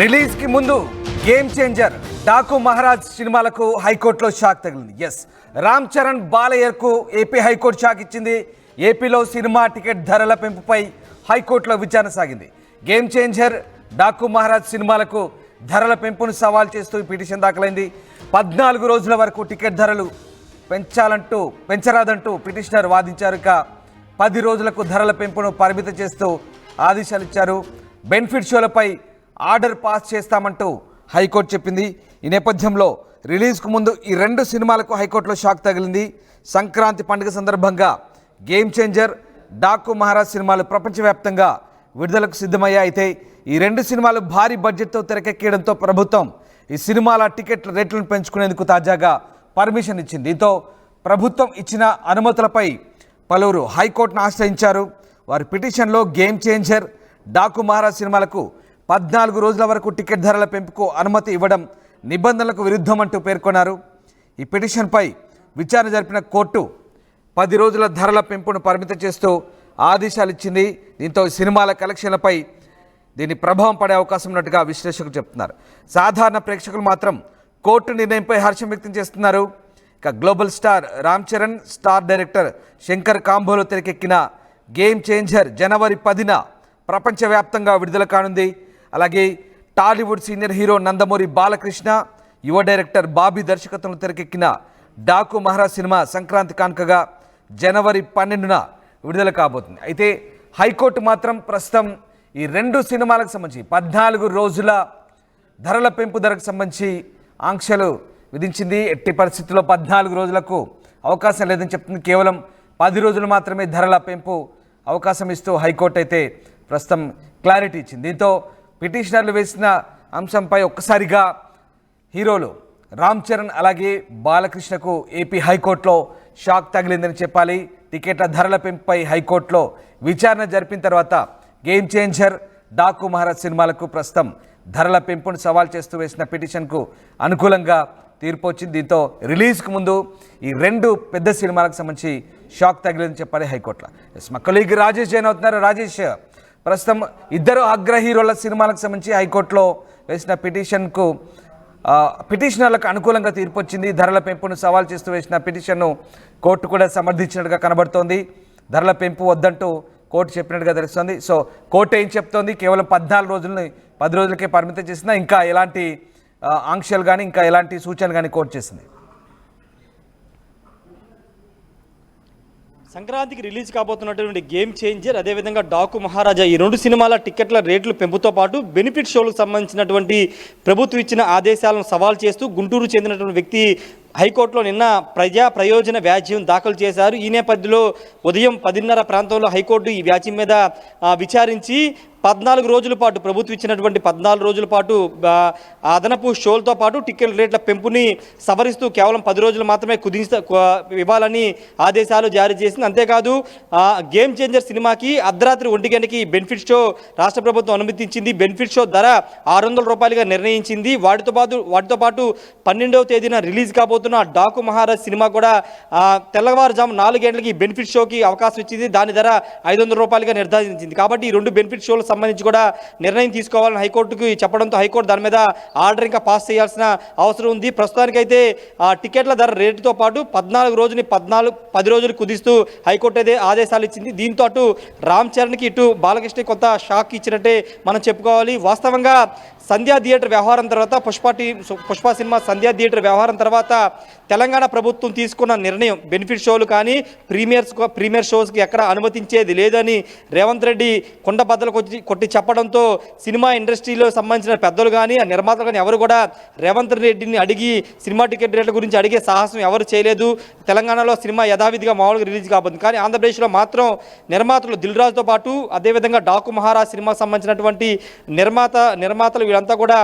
Release కి ముందు game changer Daaku Maharaj సినిమాలకు హైకోర్టులో షాక్ తగిలింది. ఎస్, రామ్ చరణ్ బాలయ్యకు ఏపీ హైకోర్టు షాక్ ఇచ్చింది. ఏపీలో సినిమా టికెట్ ధరల పెంపుపై హైకోర్టులో విచారణ సాగింది. గేమ్ చేంజర్ డాకు మహారాజ్ సినిమాలకు ధరల పెంపును సవాల్ చేస్తూ పిటిషన్ దాఖలైంది. 14 రోజుల వరకు టికెట్ ధరలు పెంచరాదంటూ పిటిషనర్ వాదించారు. ఇక 10 రోజులకు ధరల పెంపును పరిమితం చేస్తూ ఆదేశాలు ఇచ్చారు. బెనిఫిట్ షోలపై ఆర్డర్ పాస్ చేస్తామంటూ హైకోర్టు చెప్పింది. ఈ నేపథ్యంలో రిలీజ్కు ముందు ఈ 2 సినిమాలకు హైకోర్టులో షాక్ తగిలింది. సంక్రాంతి పండుగ సందర్భంగా గేమ్ చేంజర్, డాకు మహారాజ్ సినిమాలు ప్రపంచవ్యాప్తంగా విడుదలకు సిద్ధమయ్యాయి. అయితే ఈ 2 సినిమాలు భారీ బడ్జెట్తో తెరకెక్కడంతో ప్రభుత్వం ఈ సినిమాల టికెట్ల రేట్లను పెంచుకునేందుకు తాజాగా పర్మిషన్ ఇచ్చింది. దీంతో ప్రభుత్వం ఇచ్చిన అనుమతులపై పలువురు హైకోర్టును ఆశ్రయించారు. వారి పిటిషన్లో గేమ్ చేంజర్, డాకు మహారాజ్ సినిమాలకు 14 రోజుల వరకు టికెట్ ధరల పెంపుకు అనుమతి ఇవ్వడం నిబంధనలకు విరుద్ధమంటూ పేర్కొన్నారు. ఈ పిటిషన్పై విచారణ జరిపిన కోర్టు 10 రోజుల ధరల పెంపును పరిమితం చేస్తూ ఆదేశాలు ఇచ్చింది. దీంతో సినిమాల కలెక్షన్లపై దీని ప్రభావం పడే అవకాశం ఉన్నట్టుగా విశ్లేషకులు చెప్తున్నారు. సాధారణ ప్రేక్షకులు మాత్రం కోర్టు నిర్ణయంపై హర్షం వ్యక్తం చేస్తున్నారు. ఇక global star Ram Charan, star director Shankar కాంబోలో తెరకెక్కిన గేమ్ చేంజర్ జనవరి 10న ప్రపంచవ్యాప్తంగా విడుదల కానుంది. అలాగే Tollywood senior hero Nandamuri Balakrishna, యువ డైరెక్టర్ బాబీ దర్శకత్వంలో తెరకెక్కిన డాకు మహారాజ్ సినిమా సంక్రాంతి కానుకగా జనవరి 12న విడుదల కాబోతుంది. అయితే హైకోర్టు మాత్రం ప్రస్తుతం ఈ 2 సినిమాలకు సంబంధించి 14 రోజుల ధరల పెంపు ధరకు సంబంధించి ఆంక్షలు విధించింది. ఎట్టి పరిస్థితుల్లో 14 రోజులకు అవకాశం లేదని చెప్తుంది. కేవలం 10 రోజులు మాత్రమే ధరల పెంపు అవకాశం ఇస్తూ హైకోర్టు అయితే ప్రస్తుతం క్లారిటీ ఇచ్చింది. దీంతో పిటిషనర్లు వేసిన అంశంపై ఒక్కసారిగా హీరోలు రామ్ చరణ్ అలాగే బాలకృష్ణకు ఏపీ హైకోర్టులో షాక్ తగిలిందని చెప్పాలి. టికెట్ల ధరల పెంపుపై హైకోర్టులో విచారణ జరిపిన తర్వాత గేమ్ చేంజర్, డాకు మహారాజ్ సినిమాలకు ప్రస్తుతం ధరల పెంపును సవాల్ చేస్తూ వేసిన పిటిషన్కు అనుకూలంగా తీర్పు వచ్చింది. దీంతో రిలీజ్కు ముందు ఈ 2 పెద్ద సినిమాలకు సంబంధించి షాక్ తగిలిందని చెప్పాలి హైకోర్టులో. మా కొలీగ్ రాజేష్ జైన్ అవుతున్నారు. రాజేష్, ప్రస్తుతం 2 అగ్ర హీరోల సినిమాలకు సంబంధించి హైకోర్టులో వేసిన పిటిషనర్లకు అనుకూలంగా తీర్పు వచ్చింది. ధరల పెంపును సవాల్ చేస్తూ వేసిన పిటిషన్ను కోర్టు కూడా సమర్థించినట్టుగా కనబడుతోంది. ధరల పెంపు వద్దంటూ కోర్టు చెప్పినట్టుగా తెలుస్తోంది. సో కోర్టు ఏం చెప్తోంది? కేవలం 14 రోజులని 10 రోజులకే పరిమితం చేసిందా? ఇంకా ఎలాంటి ఆంక్షలు కానీ ఇంకా ఎలాంటి సూచనలు కానీ కోర్టు చేసింది? సంక్రాంతికి రిలీజ్ కాబోతున్నటువంటి గేమ్ చేంజర్, అదేవిధంగా డాకు మహారాజా, ఈ 2 సినిమాల టికెట్ల రేట్లు పెంపుతో పాటు బెనిఫిట్ షోలకు సంబంధించినటువంటి ప్రభుత్వం ఇచ్చిన ఆదేశాలను సవాల్ చేస్తూ గుంటూరు చెందినటువంటి వ్యక్తి హైకోర్టులో నిన్న ప్రయోజన వ్యాజ్యం దాఖలు చేశారు. ఈ నేపథ్యంలో ఉదయం 10:30 ప్రాంతంలో హైకోర్టు ఈ వ్యాజ్యం మీద విచారించి 14 రోజుల పాటు ప్రభుత్వం ఇచ్చినటువంటి 14 రోజుల పాటు అదనపు షోలతో పాటు టికెట్ రేట్ల పెంపుని సవరిస్తూ కేవలం 10 రోజులు మాత్రమే ఇవ్వాలని ఆదేశాలు జారీ చేసింది. అంతేకాదు గేమ్ చేంజర్ సినిమాకి అర్ధరాత్రి 1 గంటకి బెనిఫిట్ షో రాష్ట్ర ప్రభుత్వం అనుమతించింది. బెనిఫిట్ షో ధర 600 రూపాయలుగా నిర్ణయించింది. వాటితో పాటు 12వ తేదీన రిలీజ్ కాబోతున్న డాకు మహారాజ్ సినిమా కూడా తెల్లవారుజాము 4 గంటలకి బెనిఫిట్ షోకి అవకాశం ఇచ్చింది. దాని ధర 500 రూపాయలుగా నిర్ధారించింది. కాబట్టి ఈ 2 బెనిఫిట్ షోలకు సంబంధించి కూడా నిర్ణయం తీసుకోవాలని హైకోర్టుకి చెప్పడంతో హైకోర్టు దాని మీద ఆర్డర్ ఇంకా పాస్ చేయాల్సిన అవసరం ఉంది. ప్రస్తుతానికైతే టికెట్ల ధర రేటుతో పాటు 14 రోజుని 10 రోజులు కుదిస్తూ హైకోర్టు అయితే ఆదేశాలు ఇచ్చింది. దీంతో అటు రామ్ చరణ్కి ఇటు బాలకృష్ణ కొంత షాక్ ఇచ్చినట్టే మనం చెప్పుకోవాలి. వాస్తవంగా సంధ్యా థియేటర్ వ్యవహారం తర్వాత పుష్ప సినిమా సంధ్యా థియేటర్ వ్యవహారం తర్వాత తెలంగాణ ప్రభుత్వం తీసుకున్న నిర్ణయం బెనిఫిట్ షోలు కానీ ప్రీమియర్ షోస్కి ఎక్కడ అనుమతించేది లేదని రేవంత్ రెడ్డి కొండబద్దలు కొట్టి చెప్పడంతో సినిమా ఇండస్ట్రీలో సంబంధించిన పెద్దలు కానీ నిర్మాతలు కానీ ఎవరు కూడా రేవంత్ రెడ్డిని అడిగి సినిమా టికెట్ రేట్ల గురించి అడిగే సాహసం ఎవరు చేయలేదు. తెలంగాణలో సినిమా యథావిధిగా మామూలుగా రిలీజ్ కాబోతుంది. కానీ ఆంధ్రప్రదేశ్లో మాత్రం నిర్మాతలు దిల్ రాజుతో పాటు అదేవిధంగా డాకు మహారాజ్ సినిమాకు సంబంధించినటువంటి నిర్మాతలు వీళ్ళంతా కూడా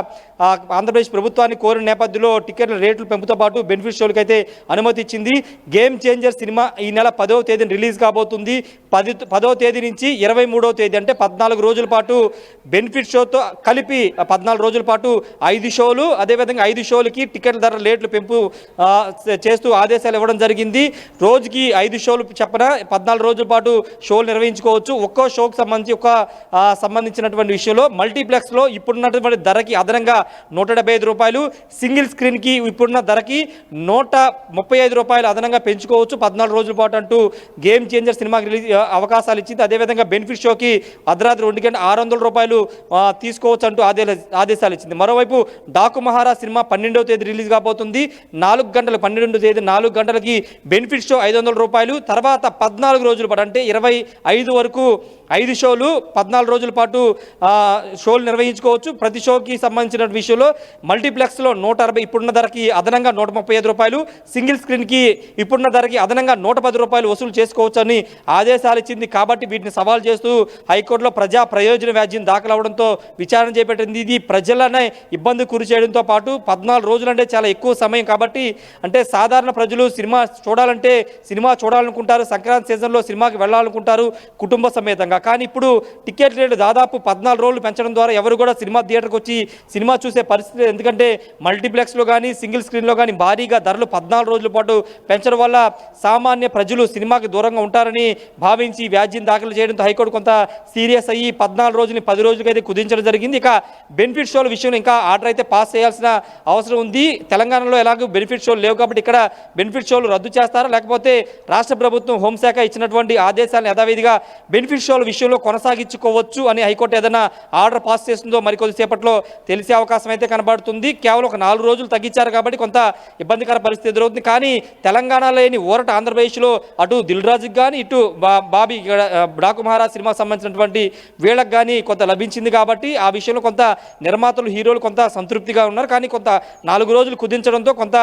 ఆంధ్రప్రదేశ్ ప్రభుత్వాన్ని కోరిన నేపథ్యంలో టికెట్ల రేట్లు పెంపుతో పాటు బెనిఫిట్ షోలకి అయితే అనుమతి ఇచ్చింది. గేమ్ చేంజర్ సినిమా ఈ నెల 10వ తేదీన రిలీజ్ కాబోతుంది. 10వ తేదీ నుంచి 23వ తేదీ అంటే 14 రోజుల పాటు బెనిఫిట్ షోతో కలిపి 14 రోజుల పాటు 5 షోలు, అదేవిధంగా 5 షోలకి టికెట్ల ధర రేట్లు పెంపు చేస్తూ ఆదేశాలు ఇవ్వడం జరిగింది. రోజుకి 5 షోలు చెప్పన 14 రోజుల పాటు షోలు నిర్వహించుకోవచ్చు. ఒక్కో షోకి సంబంధించినటువంటి విషయంలో మల్టీప్లెక్స్లో ఇప్పుడున్నటువంటి ధరకి అదనంగా రూ175, సింగిల్ స్క్రీన్కి ఇప్పుడున్న ధరకి రూ135 అదనంగా పెంచుకోవచ్చు 14 రోజుల పాటు అంటూ గేమ్ చేంజర్ సినిమాకి రిలీజ్ అవకాశాలు ఇచ్చింది. అదేవిధంగా బెనిఫిట్ షోకి అర్ధరాత్రి 2 గంటల రూ600 తీసుకోవచ్చు అంటూ ఆదేశాలు ఇచ్చింది. మరోవైపు డాకు మహారాజ్ సినిమా 12వ తేదీ రిలీజ్ కాబోతుంది. 12వ తేదీ 4 గంటలకి బెనిఫిట్ షో రూ500, తర్వాత 14 రోజుల పాటు అంటే 25 వరకు 5 షోలు 14 రోజుల పాటు షోలు నిర్వహించుకోవచ్చు. ప్రతి షోకి సంబంధించిన విషయంలో మల్టీప్లెక్స్లో 160 ఇప్పుడున్న ధరకి అదనంగా రూ135, సింగిల్ స్క్రీన్కి ఇప్పుడున్న ధరకి అదనంగా రూ110 వసూలు చేసుకోవచ్చు అని ఆదేశాలు ఇచ్చింది. కాబట్టి వీటిని సవాల్ చేస్తూ హైకోర్టులో ప్రజా ప్రయోజన వ్యాజ్యం దాఖలు అవడంతో విచారణ చేపట్టింది. ఇది ప్రజలనే ఇబ్బంది గురి చేయడంతో పాటు 14 రోజులు అంటే చాలా ఎక్కువ సమయం. కాబట్టి అంటే సాధారణ ప్రజలు సినిమా చూడాలనుకుంటారు, సంక్రాంతి సీజన్లో సినిమాకి వెళ్ళాలనుకుంటారు కుటుంబ సమేతంగా. కానీ ఇప్పుడు టికెట్ రేట్లు దాదాపు 14 రోజులు పెంచడం ద్వారా ఎవరు కూడా సినిమా థియేటర్కి వచ్చి సినిమా చూసే పరిస్థితి. ఎందుకంటే మల్టీప్లెక్స్లో కానీ సింగిల్ స్క్రీన్లో కానీ భారీగా ధరలు 14 రోజుల పాటు పెంచడం వల్ల సామాన్య ప్రజలు సినిమాకి దూరంగా ఉంటారని భావించి వ్యాజ్యం దాఖలు చేయడంతో హైకోర్టు కొంత సీరియస్ అయ్యి 14 రోజుని 10 రోజులకైతే కుదించడం జరిగింది. ఇక బెనిఫిట్ షోల విషయంలో ఇంకా ఆర్డర్ అయితే పాస్ చేయాల్సిన అవసరం ఉంది. తెలంగాణలో ఎలాగో బెనిఫిట్ షోలు లేవు కాబట్టి ఇక్కడ బెనిఫిట్ షోలు రద్దు చేస్తారా, లేకపోతే రాష్ట్ర ప్రభుత్వం హోంశాఖ ఇచ్చినటువంటి ఆదేశాలను యథావిధిగా బెనిఫిట్ షోల విషయంలో కొనసాగించుకోవచ్చు అని హైకోర్టు ఏదైనా ఆర్డర్ పాస్ చేస్తుందో మరికొద్దిసేపట్లో తెలిసే అవకాశం అయితే కనబడుతుంది. కేవలం ఒక 4 రోజులు తగ్గించారు కాబట్టి కొంత ఇబ్బందికర పరిస్థితి ఎదురవుతుంది. కానీ తెలంగాణలో లేని ఊరట ఆంధ్రప్రదేశ్లో అటు దిల్ రాజుకి కానీ ఇటు బాబీ డాకు మహారాజ్ సినిమాకి సంబంధించినటువంటి వీళ్ళకి కానీ కొంత లభించింది. కాబట్టి ఆ విషయంలో కొంత నిర్మాతలు హీరోలు కొంత సంతృప్తిగా ఉన్నారు. కానీ కొంత 4 రోజులు కుదించడంతో కొంత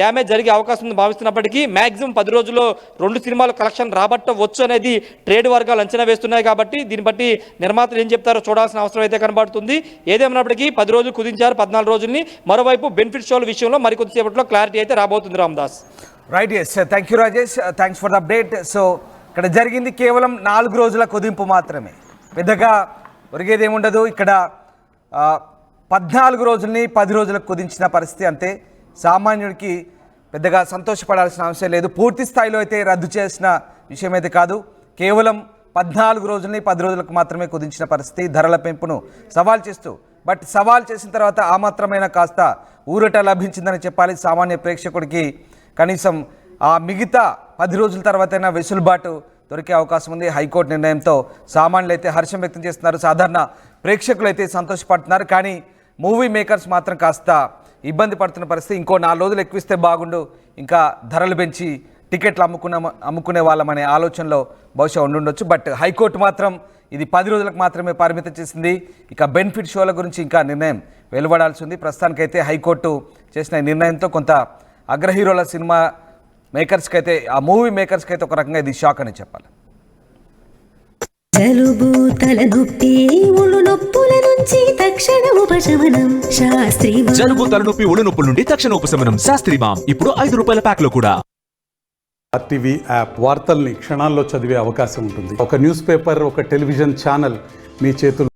డ్యామేజ్ జరిగే అవకాశం ఉంది భావిస్తున్నప్పటికీ మ్యాక్సిమం 10 రోజుల్లో 2 సినిమాలు కలెక్షన్ రాబట్టవచ్చు అనేది ట్రేడ్ వర్గాలు అంచనా వేస్తున్నాయి. కాబట్టి దీన్ని బట్టి నిర్మాతలు ఏం చెప్తారో చూడాల్సిన అవసరం అయితే కనబడుతుంది. ఏదేమైనప్పటికీ 10 రోజులు కుదించారు 14 రోజుల్ని. మరోవైపు బెనిఫిట్ షోల విషయంలో మరికొద్దిసేపట్లో క్లారిటీ అయితే రాబోతుంది. Ramdas. Right, yes, thank you Rajesh, thanks for the update. So ఇక్కడ జరిగింది కేవలం 4 రోజుల కుదింపు మాత్రమే, పెద్దగా ఒరిగేది ఏముండదు. ఇక్కడ 14 రోజుల్ని 10 రోజులకు కుదించిన పరిస్థితి అంతే. సామాన్యుడికి పెద్దగా సంతోషపడాల్సిన అవసరం లేదు. పూర్తి స్థాయిలో అయితే రద్దు చేసిన విషయం అయితే కాదు. కేవలం 14 రోజుల్ని 10 రోజులకు మాత్రమే కుదించిన పరిస్థితి ధరల పెంపును సవాల్ చేస్తూ. బట్ సవాల్ చేసిన తర్వాత ఆ మాత్రమైనా కాస్త ఊరట లభించిందని చెప్పాలి సామాన్య ప్రేక్షకుడికి. కనీసం ఆ మిగతా 10 రోజుల తర్వాతైనా వెసులుబాటు దొరికే అవకాశం ఉంది. హైకోర్టు నిర్ణయంతో సామాన్యులు అయితే హర్షం వ్యక్తం చేస్తున్నారు, సాధారణ ప్రేక్షకులు అయితే సంతోషపడుతున్నారు. కానీ మూవీ మేకర్స్ మాత్రం కాస్త ఇబ్బంది పడుతున్న పరిస్థితి. ఇంకో 4 రోజులు ఎక్కువిస్తే బాగుండు, ఇంకా ధరలు పెంచి టికెట్లు అమ్ముకునే వాళ్ళమనే ఆలోచనలో బహుశా ఉండుండొచ్చు. బట్ హైకోర్టు మాత్రం ఇది 10 రోజులకు మాత్రమే పరిమితం చేసింది. ఇక బెనిఫిట్ షోల గురించి ఇంకా నిర్ణయం వెలువడాల్సి ఉంది. ప్రస్తుతానికైతే హైకోర్టు చేసిన నిర్ణయంతో కొంత అగ్రహీరోల సినిమా మేకర్స్కి అయితే, ఆ మూవీ మేకర్స్కి అయితే ఒక రకంగా ఇది షాక్ అని చెప్పాలి. జలుబు తలనొప్పి ఒళ్ళు నొప్పుల నుంచి తక్షణ ఉపశమనం శాస్త్రీమాం. జలుబు తలనొప్పి ఒళ్ళు నొప్పుల నుండి తక్షణ ఉపశమనం శాస్త్రీమాం. ఇప్పుడు ₹5 ప్యాక్ లో కూడా. RTV యాప్ వార్తల్ని క్షణాల్లో చదివే అవకాశం ఉంటుంది. ఒక న్యూస్ పేపర్, ఒక టెలివిజన్ ఛానల్ మీ చేతుల్లో